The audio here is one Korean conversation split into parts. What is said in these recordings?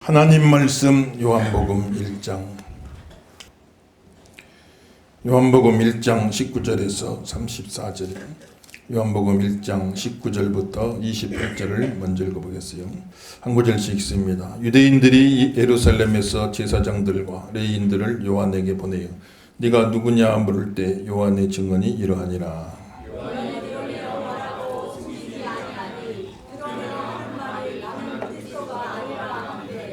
하나님 말씀 요한복음 1장 19절에서 34절, 요한복음 1장 19절부터 28절을 먼저 읽어보겠어요. 한 구절씩 읽습니다. 유대인들이 예루살렘에서 제사장들과 레위인들을 요한에게 보내어 네가 누구냐 물을 때 요한의 증언이 이러하니라.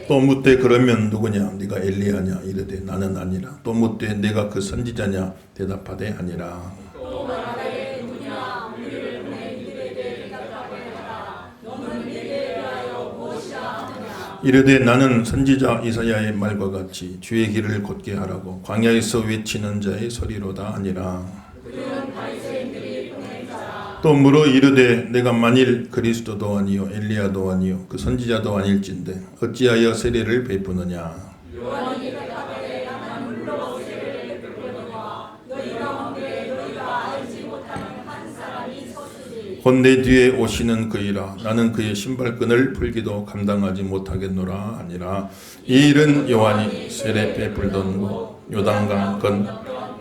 또 묻되 그러면 누구냐 네가 엘리야냐 이르되 나는 아니라. 또 묻되 내가 그 선지자냐 대답하되 아니라. 또 말하되 누구냐 우리를 보낸 이들에게 대답하게 하라. 너는 내게 대하여 무엇이라 하느냐. 이르되 나는 선지자 이사야의 말과 같이 주의 길을 곧게 하라고 광야에서 외치는 자의 소리로다 아니라. 그들은 바리새인들이 보낸 자라. 또 물어 이르되 내가 만일 그리스도도 아니요 엘리야도 아니요 그 선지자도 아닐진데 어찌하여 세례를 베푸느냐. 요한이 대답하되 나는 물로 세례를 베푸려니와 너희 가운데 너희가 알지 못하는 한 사람이 섰으니 곧 내 뒤에 오시는 그이라. 나는 그의 신발끈을 풀기도 감당하지 못하겠노라 아니라. 이 일은 요한이 세례 베풀던 곳 요단강 건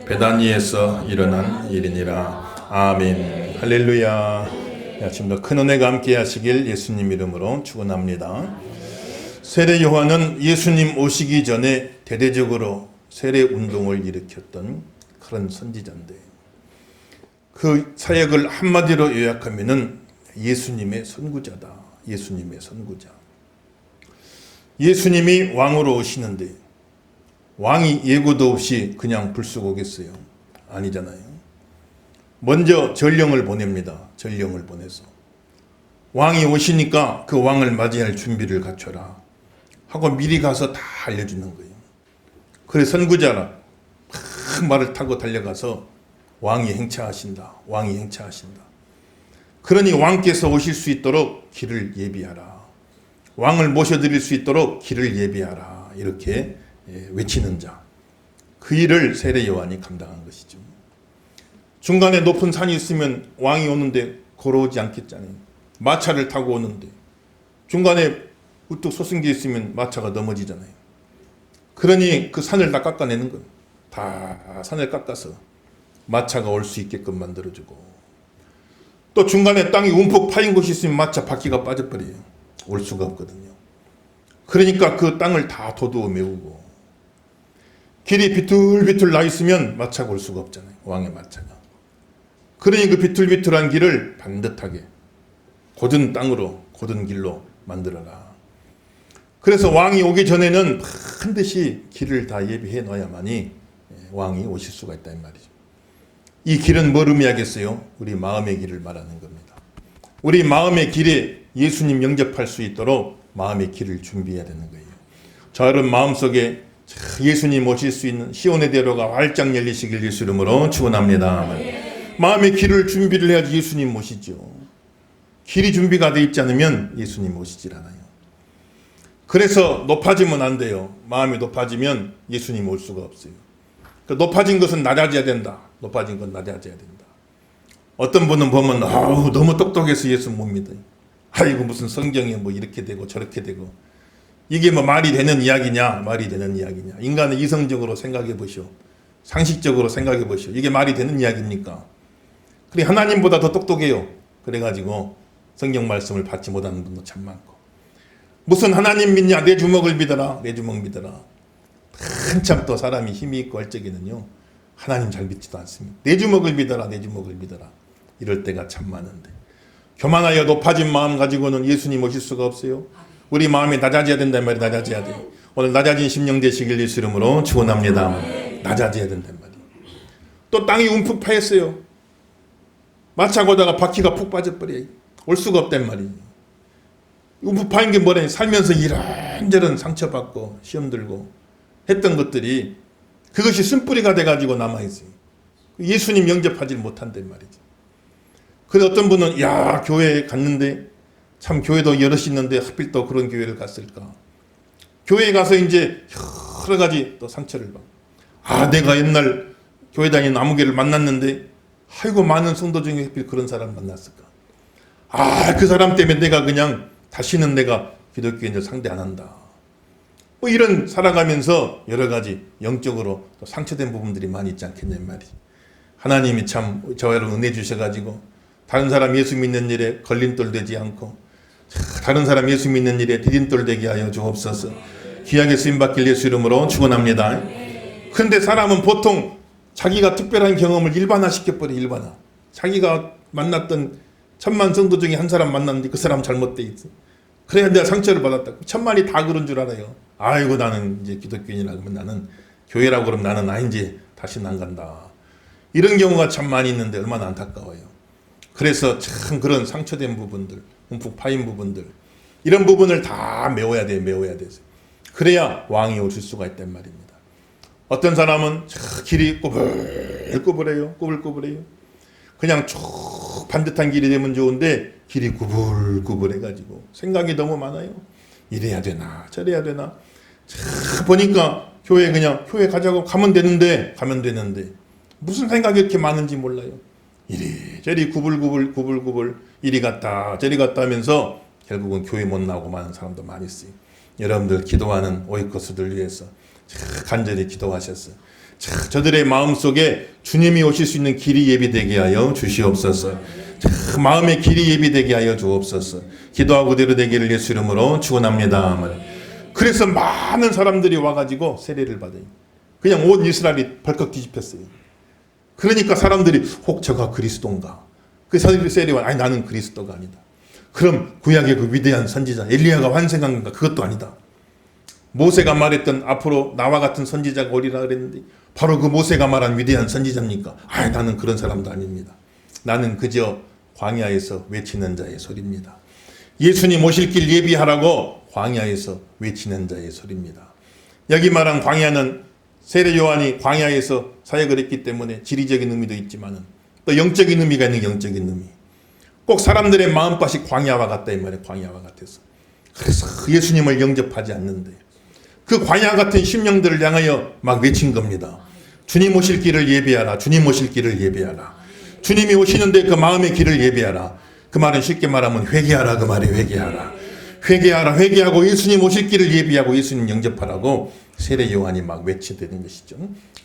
베다니에서 일어난 일이니라. 아멘. 할렐루야. 아침도 큰 은혜가 함께 하시길 예수님 이름으로 축원합니다. 세례 요한은 예수님 오시기 전에 대대적으로 세례 운동을 일으켰던 그런 선지자인데, 그 사역을 한마디로 요약하면은 예수님의 선구자다. 예수님의 선구자. 예수님이 왕으로 오시는데 왕이 예고도 없이 그냥 불쑥 오겠어요? 아니잖아요. 먼저 전령을 보냅니다. 전령을 보내서 왕이 오시니까 그 왕을 맞이할 준비를 갖춰라 하고 미리 가서 다 알려주는 거예요. 그래 선구자라 큰 말을 타고 달려가서 왕이 행차하신다. 왕이 행차하신다. 그러니 왕께서 오실 수 있도록 길을 예비하라. 왕을 모셔드릴 수 있도록 길을 예비하라. 이렇게 외치는 자. 그 일을 세례 요한이 감당한 것이죠. 중간에 높은 산이 있으면 왕이 오는데 걸어오지 않겠잖아요. 마차를 타고 오는데 중간에 우뚝 소승기 있으면 마차가 넘어지잖아요. 그러니 그 산을 다 깎아내는 건, 다 산을 깎아서 마차가 올 수 있게끔 만들어주고, 또 중간에 땅이 움푹 파인 곳이 있으면 마차 바퀴가 빠져버려요. 올 수가 없거든요. 그러니까 그 땅을 다 도두어 메우고, 길이 비틀비틀 나 있으면 마차가 올 수가 없잖아요. 왕의 마차가. 그러니 그 비틀비틀한 길을 반듯하게 곧은 땅으로, 곧은 길로 만들어라. 그래서 왕이 오기 전에는 반드시 길을 다 예비해 놓아야만이 왕이 오실 수가 있다 이 말이죠. 이 길은 뭘 의미하겠어요? 우리 마음의 길을 말하는 겁니다. 우리 마음의 길에 예수님 영접할 수 있도록 마음의 길을 준비해야 되는 거예요. 자, 여러분 마음속에 예수님 오실 수 있는 시온의 대로가 활짝 열리시길 예수 이름으로 축원합니다. 마음의 길을 준비를 해야지 예수님 오시죠. 길이 준비가 되어 있지 않으면 예수님 오시질 않아요. 그래서 높아지면 안 돼요. 마음이 높아지면 예수님 올 수가 없어요. 그러니까 높아진 것은 낮아져야 된다. 높아진 건 낮아져야 된다. 어떤 분은 보면 너무 똑똑해서 예수 못 믿어요. 아이고 무슨 성경에 뭐 이렇게 되고 저렇게 되고, 이게 뭐 말이 되는 이야기냐? 말이 되는 이야기냐? 인간은 이성적으로 생각해 보시오. 상식적으로 생각해 보시오. 이게 말이 되는 이야기입니까? 그래 하나님보다 더 똑똑해요. 그래가지고 성경 말씀을 받지 못하는 분도 참 많고, 무슨 하나님 믿냐? 내 주먹을 믿어라. 내 주먹 믿어라. 한참 또 사람이 힘이 있고 할 적에는요 하나님 잘 믿지도 않습니다. 내 주먹을 믿어라. 내 주먹을 믿어라. 이럴 때가 참 많은데, 교만하여 높아진 마음 가지고는 예수님 오실 수가 없어요. 우리 마음이 낮아져야 된단 말이에요. 낮아져야 돼요. 오늘 낮아진 심령 되시길 예수 이름으로 축원합니다. 낮아져야 된단 말이에요. 또 땅이 움푹 파였어요. 마차 고다가 바퀴가 푹 빠져버려요. 올 수가 없단 말이에요. 움푹 파인 게 뭐래? 살면서 이런저런 상처받고 시험 들고 했던 것들이 그것이 쓴뿌리가 돼가지고 남아있어요. 예수님 영접하지 못한단 말이죠. 그래서 어떤 분은 야 교회에 갔는데 참 교회도 여럿이 있는데 하필 또 그런 교회를 갔을까. 교회에 가서 이제 여러 가지 또 상처를 받고, 내가 옛날 교회 다니는 아무개를 만났는데 아이고 많은 성도 중에 하필 그런 사람 만났을까. 그 사람 때문에 내가 그냥 다시는 내가 기독교인들 상대 안 한다. 뭐 이런 살아가면서 여러 가지 영적으로 또 상처된 부분들이 많이 있지 않겠냐 말이지. 하나님이 참 저를 은혜 주셔가지고 다른 사람 예수 믿는 일에 걸림돌 되지 않고 다른 사람 예수 믿는 일에 디딤돌 되게 하여 주옵소서. 귀하게 쓰임받길 예수 이름으로 축원합니다. 그런데 사람은 보통 자기가 특별한 경험을 일반화시켜버려. 일반화. 자기가 만났던 1000만 성도 중에 한 사람 만났는데 그 사람 잘못돼 있어. 그래야 내가 상처를 받았다. 1000만이 다 그런 줄 알아요. 아이고 나는 이제 기독교인이라 그러면 나는 교회라고 그러면 나는 이제 다시는 안 간다. 이런 경우가 참 많이 있는데 얼마나 안타까워요. 그래서 참 그런 상처된 부분들, 움푹 파인 부분들, 이런 부분을 다 메워야 돼. 메워야 돼서. 그래야 왕이 오실 수가 있단 말입니다. 어떤 사람은 길이 꾸불꾸불해요. 꾸불꾸불해요. 그냥 쭉 반듯한 길이 되면 좋은데 길이 구불구불해가지고 생각이 너무 많아요. 이래야 되나 저래야 되나. 보니까 교회 가자고 가면 되는데 무슨 생각이 이렇게 많은지 몰라요. 이리저리 구불구불 이리 갔다 저리 갔다 하면서 결국은 교회 못 나오고 마는 사람도 많이 있어요. 여러분들 기도하는 오이코스들 위해서 간절히 기도하셨어요. 저들의 마음속에 주님이 오실 수 있는 길이 예비되게 하여 주시옵소서. 마음의 길이 예비되게 하여 주옵소서. 기도하고 대로 되기를 예수 이름으로 축원합니다. 그래서 많은 사람들이 와가지고 세례를 받아요. 그냥 온 이스라엘이 벌컥 뒤집혔어요. 그러니까 사람들이 혹 저가 그리스도인가? 그 세례와 아니 나는 그리스도가 아니다. 그럼 구약의 그 위대한 선지자 엘리야가 환생한 건가? 그것도 아니다. 모세가 말했던 앞으로 나와 같은 선지자가 오리라 그랬는데 바로 그 모세가 말한 위대한 선지자입니까? 아니 나는 그런 사람도 아닙니다. 나는 그저 광야에서 외치는 자의 소리입니다. 예수님 오실 길 예비하라고 광야에서 외치는 자의 소리입니다. 여기 말한 광야는 세례 요한이 광야에서 사역을 했기 때문에 지리적인 의미도 있지만 또 영적인 의미가 있는 영적인 의미. 꼭 사람들의 마음밭이 광야와 같다 이 말이에요. 광야와 같아서. 그래서 예수님을 영접하지 않는데 그 광야 같은 심령들을 향하여 막 외친 겁니다. 주님 오실 길을 예비하라. 주님 오실 길을 예비하라. 주님이 오시는데 그 마음의 길을 예비하라. 그 말은 쉽게 말하면 회개하라 그 말이에요. 회개하라. 회개하라. 회개하고 예수님 오실 길을 예비하고 예수님 영접하라고 세례 요한이 막 외치되는 것이죠.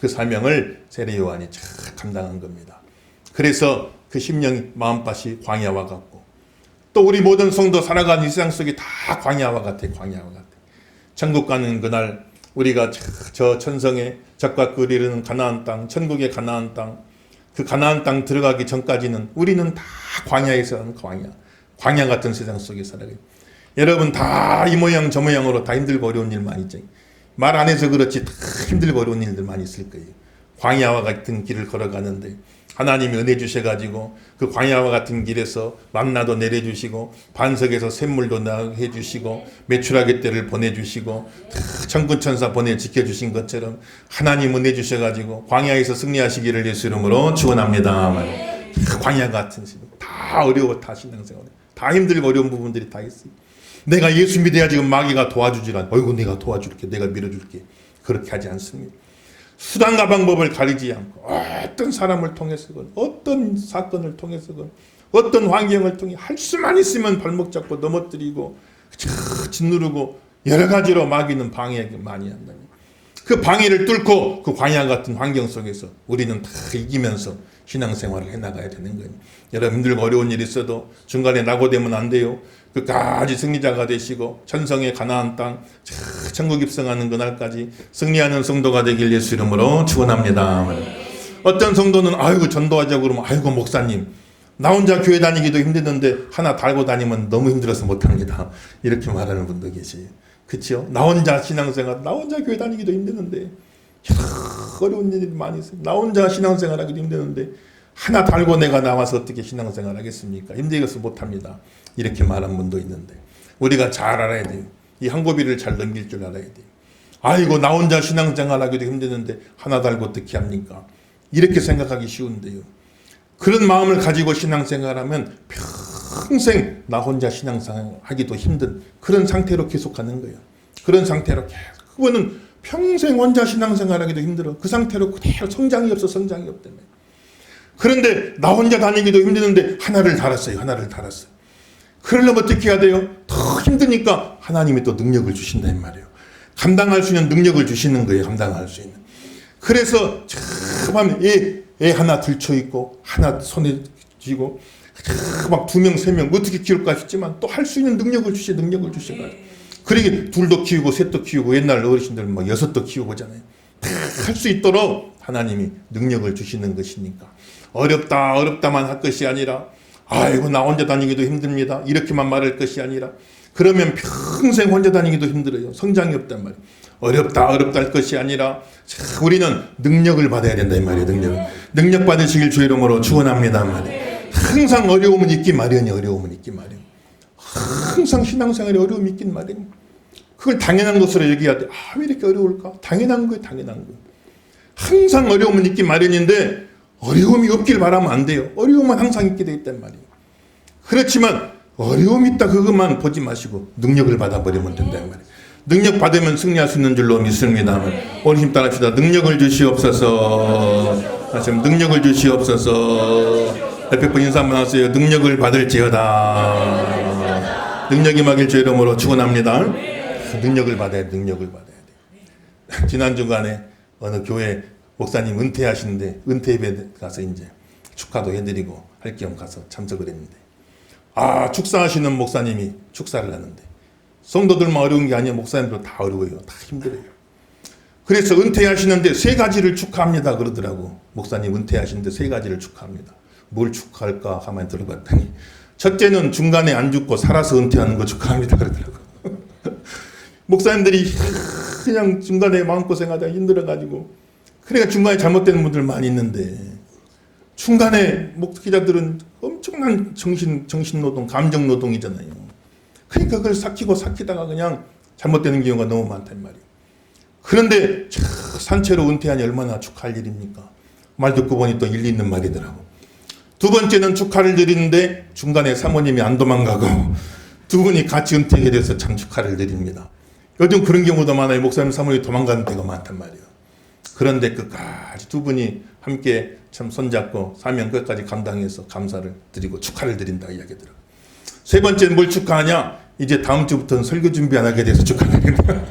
그 사명을 세례 요한이 잘 감당한 겁니다. 그래서 그 심령 마음밭이 광야와 같고 또 우리 모든 성도 살아가는 이 세상 속이 다 광야와 같아. 광야와 같아. 천국 가는 그날 우리가 저 천성에 적과 꿀이 흐르는 가나안 땅, 천국의 가나안 땅, 그 가나안 땅 들어가기 전까지는 우리는 다 광야에서 사는 광야 같은 세상 속에 살아가요. 여러분 다 이 모양 저 모양으로 다 힘들고 어려운 일 많이 있죠. 말 안 해서 그렇지 다 힘들고 어려운 일들 많이 있을 거예요. 광야와 같은 길을 걸어가는데 하나님이 은혜 주셔가지고 그 광야와 같은 길에서 만나도 내려주시고 반석에서 샘물도 나게 해주시고 메추라기 떼를 보내주시고 천군천사 보내 지켜주신 것처럼 하나님 은혜 주셔가지고 광야에서 승리하시기를 예수 이름으로 축원합니다. 광야 같은 시간 다 어려워. 다 신앙생활 다 힘들고 어려운 부분들이 다 있어요. 내가 예수 믿어야 지금 마귀가 도와주질 않아. 어이구 내가 도와줄게 내가 밀어줄게 그렇게 하지 않습니다. 수단과 방법을 가리지 않고 어떤 사람을 통해서건 어떤 사건을 통해서건 어떤 환경을 통해 할 수만 있으면 발목 잡고 넘어뜨리고 짓누르고 여러 가지로 마귀는 방해 많이 한다니. 그 방해를 뚫고 그 광야 같은 환경 속에서 우리는 다 이기면서 신앙생활을 해나가야 되는 거예요. 여러분 힘들고 어려운 일이 있어도 중간에 낙오되면 안 돼요. 끝까지 승리자가 되시고 천성의 가나안 땅 천국 입성하는 그날까지 승리하는 성도가 되길 예수 이름으로 축원합니다. 어떤 성도는 아이고 전도하자고 그러면 아이고 목사님 나 혼자 교회 다니기도 힘드는데 하나 달고 다니면 너무 힘들어서 못합니다. 이렇게 말하는 분도 계세요. 그렇죠? 나 혼자 신앙생활 나 혼자 교회 다니기도 힘드는데 어려운 일이 많이 있어요. 나 혼자 신앙생활 하기도 힘드는데 하나 달고 내가 나와서 어떻게 신앙생활 하겠습니까? 힘들어서 못합니다. 이렇게 말한 분도 있는데 우리가 잘 알아야 돼요. 이 한고비를 잘 넘길 줄 알아야 돼요. 아이고 나 혼자 신앙생활 하기도 힘드는데 하나 달고 어떻게 합니까? 이렇게 생각하기 쉬운데요. 그런 마음을 가지고 신앙생활하면 평생 나 혼자 신앙생활 하기도 힘든 그런 상태로 계속하는 거예요. 그런 상태로 계속. 그거는 평생 혼자 신앙생활 하기도 힘들어. 그 상태로 그대로 성장이 없다며. 그런데 나 혼자 다니기도 힘드는데 하나를 달았어요. 그러려면 어떻게 해야 돼요? 더 힘드니까 하나님이 또 능력을 주신다 이 말이에요. 감당할 수 있는 능력을 주시는 거예요. 감당할 수 있는. 그래서 참 애 하나 들쳐있고 하나 손에 쥐고 막 2명 3명 어떻게 키울까 싶지만 또 할 수 있는 능력을 주셔가지고 그러게 둘도 키우고 셋도 키우고 옛날 어르신들 막 6도 키우고 하잖아요. 다 할 수 있도록 하나님이 능력을 주시는 것이니까 어렵다만 할 것이 아니라 아이고 나 혼자 다니기도 힘듭니다 이렇게만 말할 것이 아니라 그러면 평생 혼자 다니기도 힘들어요. 성장이 없단 말이에요. 어렵다 할 것이 아니라 우리는 능력을 받아야 된다 이 말이에요. 능력 받으시길 주 이름으로 축원합니다 말이에요. 항상 어려움은 있기 마련이에요. 항상 신앙생활에 어려움이 있긴 마련이에요. 그걸 당연한 것으로 여겨야 돼. 왜 이렇게 어려울까? 당연한 거예요. 항상 어려움은 있기 마련인데 어려움이 없길 바라면 안 돼요. 어려움은 항상 있게 되어 있단 말이에요. 그렇지만 어려움이 있다 그것만 보지 마시고 능력을 받아버리면 된단 말이에요. 능력 받으면 승리할 수 있는 줄로 믿습니다. 오늘 힘 따라합시다. 능력을 주시옵소서. 다시 한번 능력을 주시옵소서. 옆에 분 인사 한번 하세요. 능력을 받을지어다. 능력이 막일 주 이름으로 축원합니다. 능력을 받아야 돼. 지난 주간에 어느 교회 목사님 은퇴하시는데 은퇴 예배 가서 이제 축하도 해드리고 할 겸 가서 참석을 했는데 축사하시는 목사님이 축사를 하는데 성도들만 어려운 게 아니라 목사님도 다 어려워요. 다 힘들어요. 그래서 은퇴하시는데 3가지를 축하합니다 그러더라고. 목사님 은퇴하시는데 3가지를 축하합니다. 뭘 축하할까 가만히 들어봤더니 첫째는 중간에 안 죽고 살아서 은퇴하는 거 축하합니다 그러더라고. 목사님들이 그냥 중간에 마음고생하다 힘들어가지고 그러니까 중간에 잘못되는 분들 많이 있는데 중간에 목회자들은 엄청난 정신노동, 감정노동이잖아요. 그러니까 그걸 삭히다가 그냥 잘못되는 경우가 너무 많단 말이에요. 그런데 산채로 은퇴하니 얼마나 축하할 일입니까? 말 듣고 보니 또 일리 있는 말이더라고. 2번째는 축하를 드리는데 중간에 사모님이 안 도망가고 2분이 같이 은퇴하게 돼서 참 축하를 드립니다. 요즘 그런 경우도 많아요. 목사님 사모님이 도망가는 때가 많단 말이에요. 그런데 끝까지 2분이 함께 참 손잡고 사명 끝까지 감당해서 감사를 드리고 축하를 드린다 이야기더라고요. 3번째는 뭘 축하하냐? 이제 다음 주부터는 설교 준비 안 하게 돼서 축하드립니다.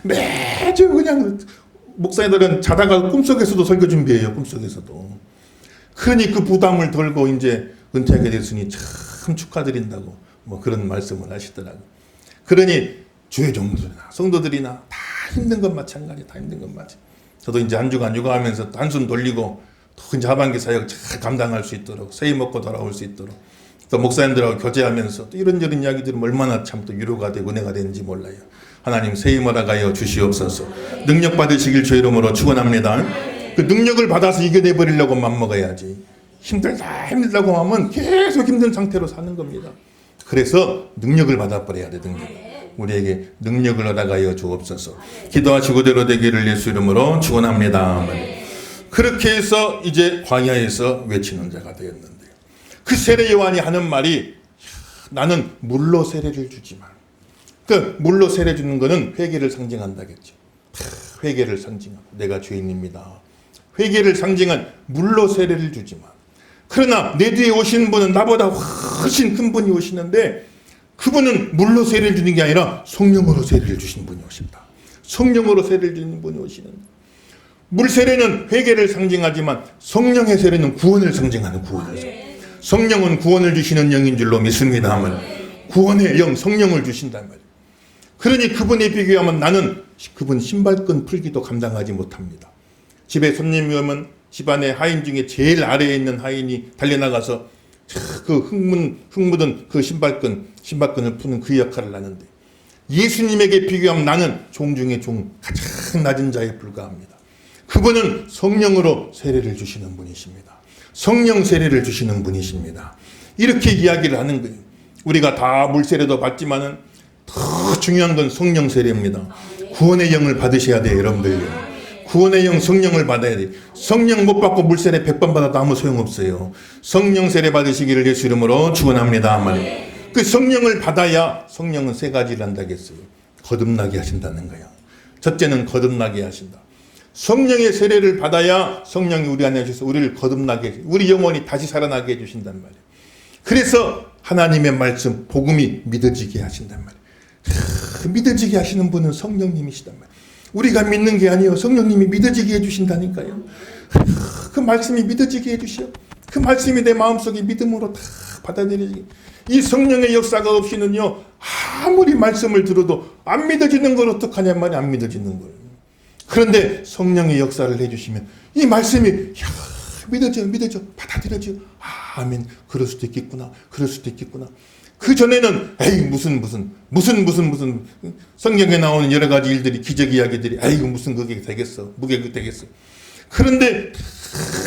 매주 그냥 목사님들은 자다가 꿈속에서도 설교 준비해요. 꿈속에서도. 그러니 그 부담을 덜고 이제 은퇴하게 됐으니 참 축하드린다고 뭐 그런 말씀을 하시더라고요. 그러니 주의 종들이나 성도들이나 다 힘든 건 마찬가지. 저도 이제 한 주간 육아하면서 한숨 돌리고 또 이제 하반기 사역 잘 감당할 수 있도록 새해 먹고 돌아올 수 있도록 또 목사님들하고 교제하면서 또 이런저런 이야기 들으면 얼마나 참 또 위로가 되고 은혜가 되는지 몰라요. 하나님 새해 몰아가여 주시옵소서. 능력 받으시길 주 이름으로 축원합니다. 그 능력을 받아서 이겨내 버리려고 맘먹어야지. 힘들다고 하면 계속 힘든 상태로 사는 겁니다. 그래서 능력을 받아버려야 돼. 우리에게 능력을 얻어가여 주옵소서. 기도하시고 대로 되기를 예수 이름으로 축원합니다. 그렇게 해서 이제 광야에서 외치는 자가 되었는데 그 세례 요한이 하는 말이 나는 물로 세례를 주지만 그 물로 세례 주는 것은 회개를 상징한다겠죠. 회개를 상징하고 내가 죄인입니다. 회개를 상징한 물로 세례를 주지만 그러나 내 뒤에 오시는 분은 나보다 훨씬 큰 분이 오시는데 그분은 물로 세례를 주는 게 아니라 성령으로 세례를 주신 분이 오신다. 성령으로 세례를 주는 분이 오시는다. 물 세례는 회개를 상징하지만 성령의 세례는 구원을 상징하는 성령은 구원을 주시는 영인 줄로 믿습니다. 구원의 영 성령을 주신단 말이에요. 그러니 그분에 비교하면 나는 그분 신발끈 풀기도 감당하지 못합니다. 집에 손님이 오면 집안의 하인 중에 제일 아래에 있는 하인이 달려나가서 그 흙 묻은 그 신발끈을 푸는 그 역할을 하는데 예수님에게 비교하면 나는 종 중에 종 가장 낮은 자에 불과합니다. 그분은 성령으로 세례를 주시는 분이십니다. 성령 세례를 주시는 분이십니다. 이렇게 이야기를 하는 거예요. 우리가 다 물세례도 받지만은 더 중요한 건 성령 세례입니다. 구원의 영을 받으셔야 돼요, 여러분들요. 구원의 영 성령을 받아야 돼요. 성령 못 받고 물세례 100번 받아도 아무 소용없어요. 성령 세례 받으시기를 예수 이름으로 축원합니다. 그 성령을 받아야 성령은 3가지를 한다겠어요. 거듭나게 하신다는 거예요. 첫째는 거듭나게 하신다. 성령의 세례를 받아야 성령이 우리 안에 오셔서 우리를 거듭나게, 우리 영혼이 다시 살아나게 해주신단 말이에요. 그래서 하나님의 말씀, 복음이 믿어지게 하신단 말이에요. 믿어지게 하시는 분은 성령님이시단 말이에요. 우리가 믿는 게 아니에요. 성령님이 믿어지게 해주신다니까요. 그 말씀이 믿어지게 해주셔. 그 말씀이 내 마음속에 믿음으로 다 받아들여지게. 이 성령의 역사가 없이는요, 아무리 말씀을 들어도 안 믿어지는 걸 어떡하냐 말이 안 믿어지는 걸. 그런데 성령의 역사를 해주시면 이 말씀이 믿어져 받아들여져. 아멘. 그럴 수도 있겠구나. 그럴 수도 있겠구나. 그 전에는 에이 무슨 성경에 나오는 여러 가지 일들이 기적 이야기들이 에이 무슨 그게 되겠어. 무게 되겠어. 그런데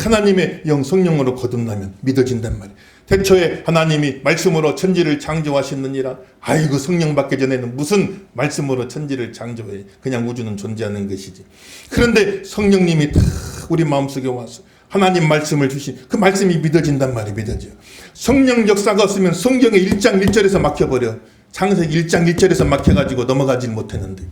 하나님의 영 성령으로 거듭나면 믿어진단 말이에요. 태초에 하나님이 말씀으로 천지를 창조하셨느니라. 아이고 성령 받기 전에는 무슨 말씀으로 천지를 창조해. 그냥 우주는 존재하는 것이지. 그런데 성령님이 다 우리 마음속에 와서 하나님 말씀을 주신 그 말씀이 믿어진단 말이 믿어져요. 성령 역사가 없으면 성경의 1장 1절에서 막혀버려. 창세기 1장 1절에서 막혀가지고 넘어가지 못했는데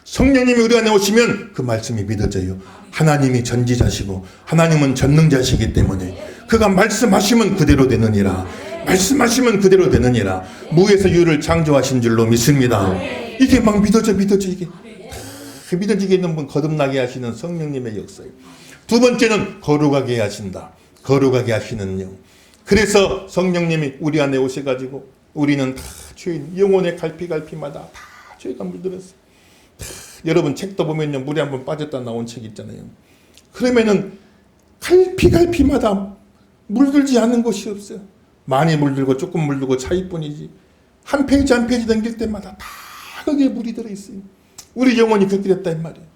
성령님이 우리 안에 오시면 그 말씀이 믿어져요. 하나님이 전지자시고 하나님은 전능자시기 때문에 그가 말씀하시면 그대로 되느니라. 말씀하시면 그대로 되느니라. 무에서 유를 창조하신 줄로 믿습니다. 이게 막 믿어져 이게. 믿어지게 있는 분 거듭나게 하시는 성령님의 역사예요. 두 번째는 거룩하게 하신다. 거룩하게 하시는 영. 그래서 성령님이 우리 안에 오셔가지고 우리는 다 죄인, 영혼의 갈피마다 다 죄가 물들었어요. 여러분 책도 보면요, 물에 한번 빠졌다 나온 책 있잖아요. 그러면은 갈피마다 물들지 않는 곳이 없어요. 많이 물들고 조금 물들고 차이뿐이지. 한 페이지 넘길 때마다 다 거기에 물이 들어있어요. 우리 영혼이 그렇게 됐다 이 말이에요.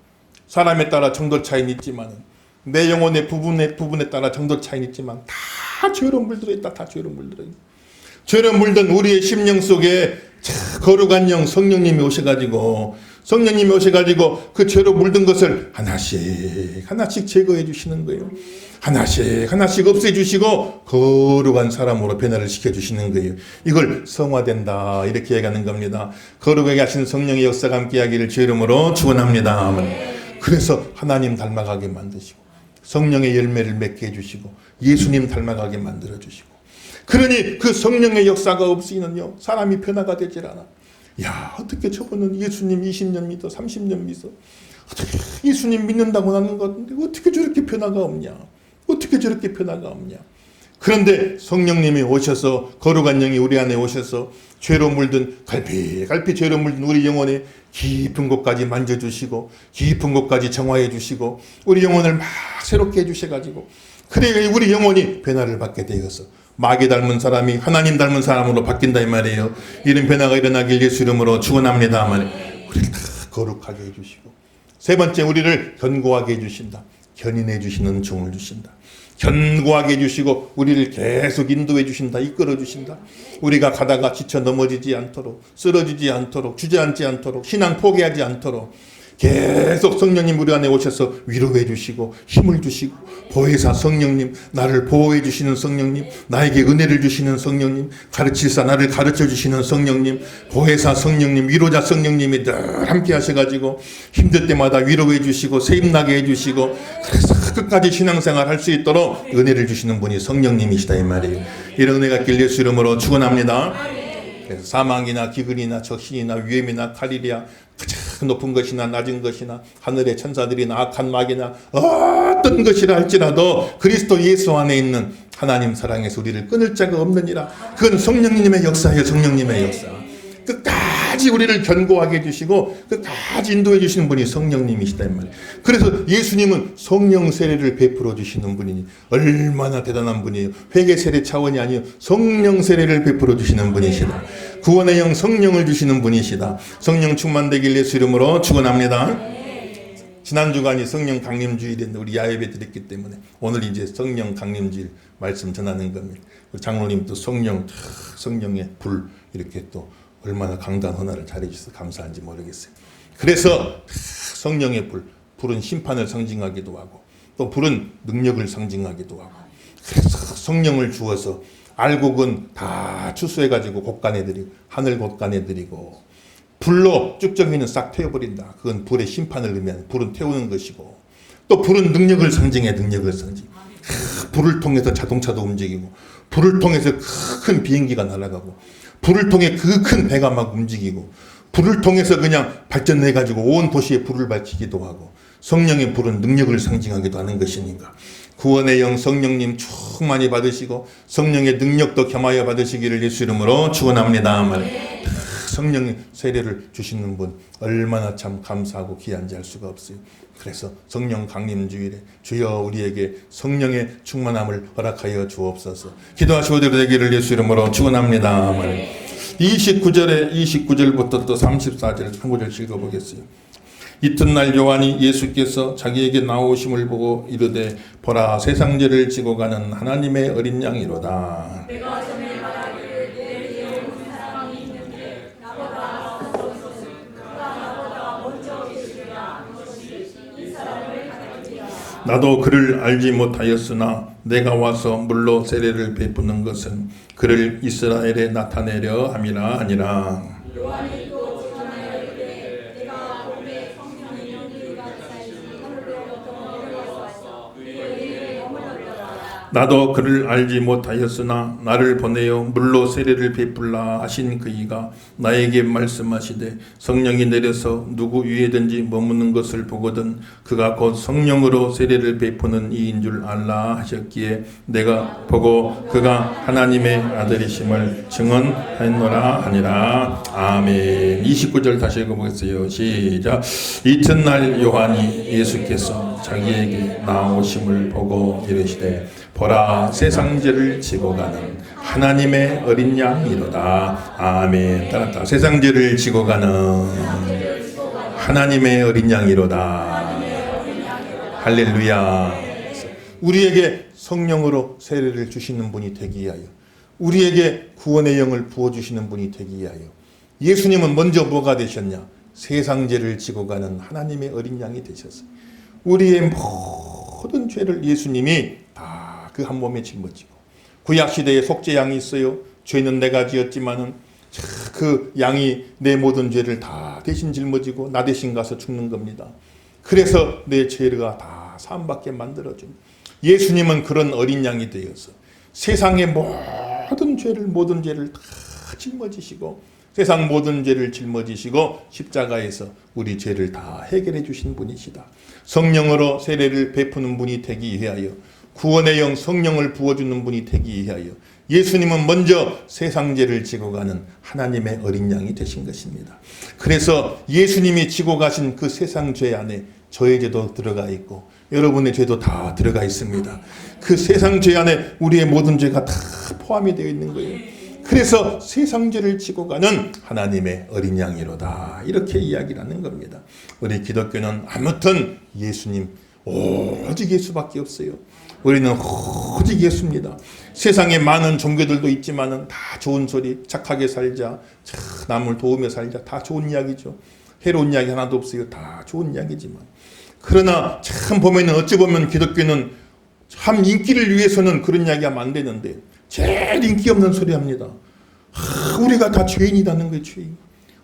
사람에 따라 정도 차이는 있지만 내 영혼의 부분에 따라 정도 차이는 있지만 다 죄로 물들어있다. 다 죄로 물들어있다. 죄로 물든 우리의 심령 속에 거룩한 영 성령님이 오셔가지고 그 죄로 물든 것을 하나씩 제거해 주시는 거예요. 하나씩 없애주시고 거룩한 사람으로 변화를 시켜주시는 거예요. 이걸 성화된다 이렇게 얘기하는 겁니다. 거룩하게 하신 성령의 역사가 함께하기를 주 이름으로 축원합니다. 그래서 하나님 닮아가게 만드시고 성령의 열매를 맺게 해주시고 예수님 닮아가게 만들어주시고 그러니 그 성령의 역사가 없이는요 사람이 변화가 되질 않아. 야 어떻게 저거는 예수님 20년 믿어 30년 믿어 어떻게 예수님 믿는다고 하는 것 같은데 어떻게 저렇게 변화가 없냐. 그런데 성령님이 오셔서 거룩한 영이 우리 안에 오셔서 죄로 물든 갈피 죄로 물든 우리 영혼의 깊은 곳까지 만져주시고 깊은 곳까지 정화해 주시고 우리 영혼을 막 새롭게 해주셔가지고 그래 우리 영혼이 변화를 받게 되어서 마귀 닮은 사람이 하나님 닮은 사람으로 바뀐다 이 말이에요. 이런 변화가 일어나길 예수 이름으로 축원합니다. 우리를 다 거룩하게 해주시고 세 번째 우리를 견고하게 해주신다. 견인해 주시는 종을 주신다. 견고하게 해주시고 우리를 계속 인도해 주신다. 이끌어 주신다. 우리가 가다가 지쳐 넘어지지 않도록 쓰러지지 않도록 주저앉지 않도록 신앙 포기하지 않도록 계속 성령님 우리 안에 오셔서 위로해 주시고 힘을 주시고 보혜사 성령님 나를 보호해 주시는 성령님 나에게 은혜를 주시는 성령님 가르치사 나를 가르쳐 주시는 성령님 보혜사 성령님 위로자 성령님이 늘 함께 하셔가지고 힘들 때마다 위로해 주시고 세임나게 해주시고 그래서 끝까지 신앙생활 할 수 있도록 은혜를 주시는 분이 성령님이시다 이 말이에요. 이런 은혜가 길 예수 이름으로 축원합니다. 그래서 사망이나 기근이나 적신이나 위험이나 칼이랴 가장 높은 것이나 낮은 것이나 하늘의 천사들이나 악한 마귀나 어떤 것이라 할지라도 그리스도 예수 안에 있는 하나님 사랑에서 우리를 끊을 자가 없느니라. 그건 성령님의 역사예요. 성령님의 역사. 끝까지 우리를 견고하게 해주시고 끝까지 인도해 주시는 분이 성령님이시다 이 말이에요. 그래서 예수님은 성령 세례를 베풀어 주시는 분이니 얼마나 대단한 분이에요. 회개 세례 차원이 아니에요. 성령 세례를 베풀어 주시는 분이시다. 구원의 영 성령을 주시는 분이시다. 성령 충만되길 예수 이름으로 축원합니다. 지난 주간이 성령 강림주일인데 우리 야외에 드렸기 때문에 오늘 이제 성령 강림주일 말씀 전하는 겁니다. 장로님도 성령의 불 이렇게 또 얼마나 강단 헌화를 잘해주셔서 감사한지 모르겠어요. 그래서 성령의 불은 심판을 상징하기도 하고 또 불은 능력을 상징하기도 하고 그래서 성령을 주어서 알곡은 다 추수해가지고 곳간해드리고 하늘 곳간해드리고 불로 쭉정이는 싹 태워버린다. 그건 불의 심판을 의미하는 불은 태우는 것이고 또 불은 능력을 상징해 능력을 상징. 불을 통해서 자동차도 움직이고 불을 통해서 큰 비행기가 날아가고 불을 통해 그 큰 배가 막 움직이고 불을 통해서 그냥 발전해가지고 온 도시에 불을 밝히기도 하고 성령의 불은 능력을 상징하기도 하는 것이니까 구원의 영 성령님 충만히 받으시고 성령의 능력도 겸하여 받으시기를 예수 이름으로 축원합니다. 성령의 세례를 주시는 분 얼마나 참 감사하고 귀한지 알 수가 없어요. 그래서 성령 강림 주일에 주여 우리에게 성령의 충만함을 허락하여 주옵소서. 기도하시고 되기를 예수 이름으로 축원합니다. 29절부터 또 34절 한 구절 읽어보겠어요. 이튿날 요한이 예수께서 자기에게 나오심을 보고 이르되 보라 세상죄를 지고 가는 하나님의 어린 양이로다. 내가 전에 말하기를 내 뒤에 오는 사람이 있는데 나보다 앞서서 그가 나보다 먼저 계시리라. 그것이 이 사람을 가르치리라. 나도 그를 알지 못하였으나 내가 와서 물로 세례를 베푸는 것은 그를 이스라엘에 나타내려 함이라 하니라. 요한이 또 전하여 이르되 내가 봄에 성령이 너희가 사이지 하늘로부터 내려와서 너희를 머물렀더라. 나도 그를 알지 못하였으나 나를 보내어 물로 세례를 베풀라 하신 그이가 나에게 말씀하시되 성령이 내려서 누구 위에든지 머무는 것을 보거든 그가 곧 성령으로 세례를 베푸는 이인 줄 알라 하셨기에 내가 보고 그가 하나님의 아들이심을 증언하였노라 하니라. 아멘. 29절 다시 읽어보겠어요. 시작. 이튿날 요한이 예수께서 자기에게 나오심을 보고 이르시되 보라 세상죄를 지고 가는 하나님의 어린 양이로다. 아멘. 따랐다. 세상죄를 지고 가는 하나님의 어린 양이로다. 할렐루야. 우리에게 성령으로 세례를 주시는 분이 되기 위하여 우리에게 구원의 영을 부어주시는 분이 되기 위하여 예수님은 먼저 뭐가 되셨냐? 세상죄를 지고 가는 하나님의 어린 양이 되셨어요. 우리의 모든 죄를 예수님이 다 그 한 몸에 짊어지고 구약시대에 속죄양이 있어요. 죄는 내가 지었지만은 그 양이 내 모든 죄를 다 대신 짊어지고 나 대신 가서 죽는 겁니다. 그래서 내 죄가 다 사함받게 만들어준 예수님은 그런 어린 양이 되어서 세상의 모든 죄를 다 짊어지시고 세상 모든 죄를 짊어지시고 십자가에서 우리 죄를 다 해결해 주신 분이시다. 성령으로 세례를 베푸는 분이 되기 위하여 구원의 영 성령을 부어주는 분이 되기 위하여 예수님은 먼저 세상 죄를 지고 가는 하나님의 어린 양이 되신 것입니다. 그래서 예수님이 지고 가신 그 세상 죄 안에 저의 죄도 들어가 있고 여러분의 죄도 다 들어가 있습니다. 그 세상 죄 안에 우리의 모든 죄가 다 포함이 되어 있는 거예요. 그래서 세상 죄를 지고 가는 하나님의 어린 양이로다. 이렇게 이야기를 하는 겁니다. 우리 기독교는 아무튼 예수님 오직 예수밖에 없어요. 우리는 오직 예수입니다. 세상에 많은 종교들도 있지만은 다 좋은 소리, 착하게 살자, 남을 도우며 살자, 다 좋은 이야기죠. 해로운 이야기 하나도 없어요. 다 좋은 이야기지만. 그러나 참 보면은 어찌 보면 기독교는 참 인기를 위해서는 그런 이야기하면 안 되는데 제일 인기 없는 소리 합니다. 우리가 다 죄인이라는 거예요. 죄인.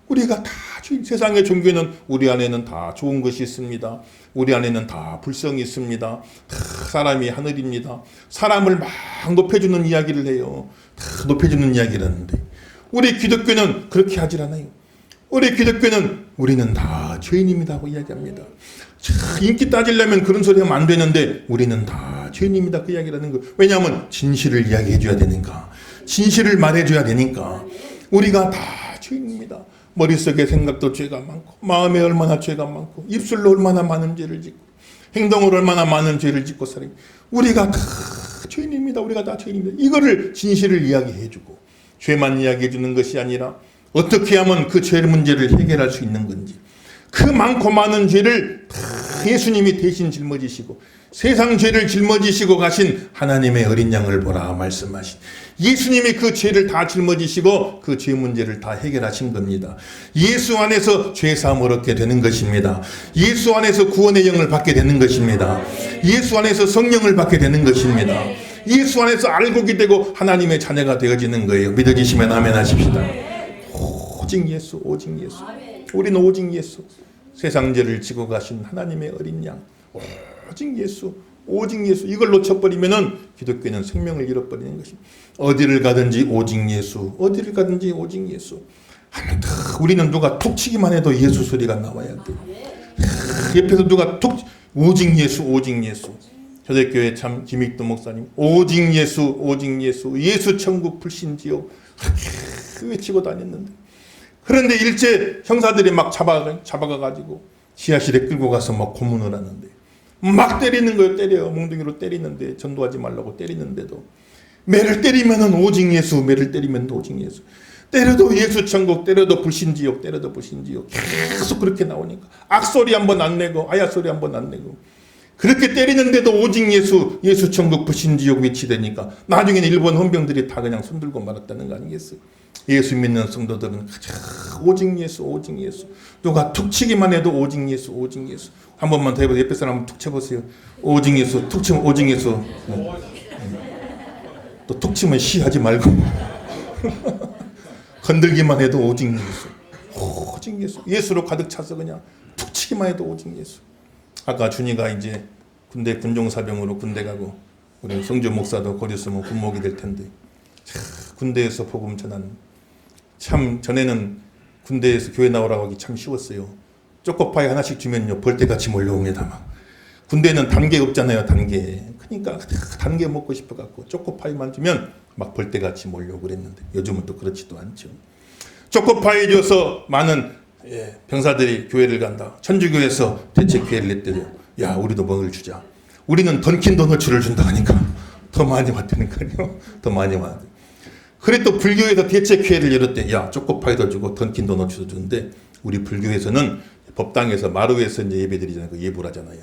우리가 다 죄인. 세상의 종교는 우리 안에는 다 좋은 것이 있습니다. 우리 안에는 다 불성이 있습니다. 다 사람이 하늘입니다. 사람을 막 높여주는 이야기를 해요. 다 높여주는 이야기를 하는데 우리 기독교는 그렇게 하질 않아요. 우리 기독교는 우리는 다 죄인입니다 하고 이야기합니다. 인기 따지려면 그런 소리 하면 안 되는데 우리는 다 죄인입니다 그 이야기를 하는 거예요. 왜냐하면 진실을 이야기해 줘야 되니까. 진실을 말해 줘야 되니까. 우리가 다 죄인입니다. 머릿속에 생각도 죄가 많고 마음에 얼마나 죄가 많고 입술로 얼마나 많은 죄를 짓고 행동으로 얼마나 많은 죄를 짓고 살아요. 우리가 다 죄인입니다. 우리가 다 죄인입니다. 이거를 진실을 이야기해 주고 죄만 이야기해 주는 것이 아니라 어떻게 하면 그 죄 문제를 해결할 수 있는 건지 그 많고 많은 죄를 다 예수님이 대신 짊어지시고 세상 죄를 짊어지시고 가신 하나님의 어린 양을 보라 말씀하신 예수님이 그 죄를 다 짊어지시고 그 죄 문제를 다 해결하신 겁니다. 예수 안에서 죄사함을 얻게 되는 것입니다. 예수 안에서 구원의 영을 받게 되는 것입니다. 예수 안에서 성령을 받게 되는 것입니다. 예수 안에서 알곡이 되고 하나님의 자녀가 되어지는 거예요. 믿어지시면 아멘 하십시다. 오직 예수, 오직 예수. 우리는 오직 예수. 세상 죄를 지고 가신 하나님의 어린 양. 오직 예수, 오직 예수. 이걸 놓쳐버리면은 기독교는 생명을 잃어버리는 것입니다. 어디를 가든지 오직 예수, 어디를 가든지 오직 예수. 우리는 누가 툭 치기만 해도 예수 소리가 나와야 돼. 옆에서 누가 툭 오직 예수 오직 예수. 초대교회 참 김익도 목사님 오직 예수 오직 예수 예수 천국 불신지요 외치고 다녔는데, 그런데 일제 형사들이 막 잡아가가지고 지하실에 끌고 가서 막 고문을 하는데 막 때리는 거예요. 때려요. 몽둥이로 때리는데, 전도하지 말라고 때리는데도 매를 때리면은 오직 예수, 매를 때리면 오직 예수, 때려도 예수 천국, 때려도 불신지옥, 때려도 불신지옥, 계속 그렇게 나오니까 악소리 한번 안 내고 아야소리 한번 안 내고 그렇게 때리는데도 오직 예수, 예수 천국 불신지옥 외치되니까 나중에는 일본 헌병들이 다 그냥 손들고 말았다는 거 아니겠어요? 예수 믿는 성도들은 오직 예수 오직 예수, 누가 툭 치기만 해도 오직 예수 오직 예수. 한 번만 더 해보세요. 옆에 사람 한번 툭 쳐보세요. 오직 예수. 툭 치면 오직 예수. 또 툭 치면 시하지 말고 건들기만 해도 오직 예수 오직 예수. 예수로 가득 차서 그냥 툭 치기만 해도 오직 예수. 아까 준이가 이제 군대 군종사병으로 군대 가고 우리 성주 목사도 곧 있으면 군목이 될 텐데, 군대에서 복음 전하는, 참 전에는 군대에서 교회 나오라고 하기 참 쉬웠어요. 초코파이 하나씩 주면요 벌떼같이 몰려옵니다. 막 군대는 단계 없잖아요. 단계. 그러니까 단계 먹고 싶어갖고 초코파이만 주면 막 벌떼같이 몰려오고 그랬는데, 요즘은 또 그렇지도 않죠. 초코파이 줘서 많은 병사들이 교회를 간다. 천주교에서 대책회의를 냈대요. 야, 우리도 먹을 주자. 우리는 던킨 도너츠를 준다 하니까 더 많이 왔다니까요. 더 많이 왔. 그래 또 불교에서 대책회의를 열었대. 야, 초코파이도 주고 던킨 도너츠도 주는데, 우리 불교에서는 법당에서 마루에서 이제 예배드리잖아요. 그 예불 하잖아요.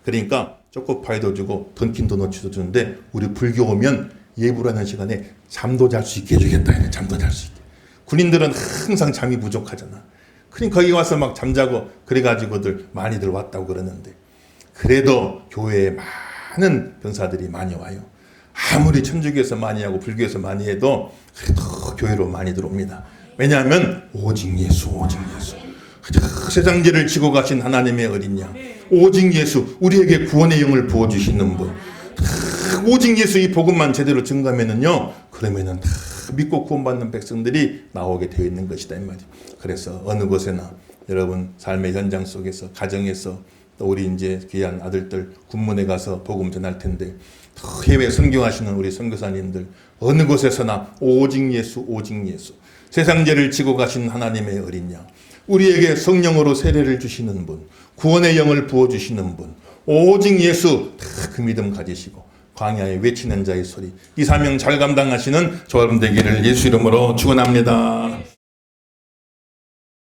그러니까 초코파이도 주고 던킨 도너츠도 주는데, 우리 불교 오면 예불하는 시간에 잠도 잘 수 있게 해주겠다. 잠도 잘 수 있게. 군인들은 항상 잠이 부족하잖아. 그러니까 거기 와서 막 잠자고 그래가지고들 많이들 왔다고 그러는데, 그래도 교회에 많은 병사들이 많이 와요. 아무리 천주교에서 많이 하고 불교에서 많이 해도 그래도 교회로 많이 들어옵니다. 왜냐하면 오직 예수 오직 예수, 세상 죄를 지고 가신 하나님의 어린 양, 오직 예수, 우리에게 구원의 영을 부어주시는 분, 오직 예수 이 복음만 제대로 증거하면은요, 그러면은 다 믿고 구원받는 백성들이 나오게 되어 있는 것이다 이 말이죠. 그래서 어느 곳에나 여러분 삶의 현장 속에서, 가정에서, 또 우리 이제 귀한 아들들 군문에 가서 복음 전할 텐데, 또 해외 선교하시는 우리 선교사님들 어느 곳에서나 오직 예수 오직 예수, 세상 죄를 지고 가신 하나님의 어린 양, 우리에게 성령으로 세례를 주시는 분, 구원의 영을 부어주시는 분, 오직 예수, 다 그 믿음 가지시고 광야에 외치는 자의 소리, 이 사명 잘 감당하시는 저 여러분 되기를 예수 이름으로 축원합니다.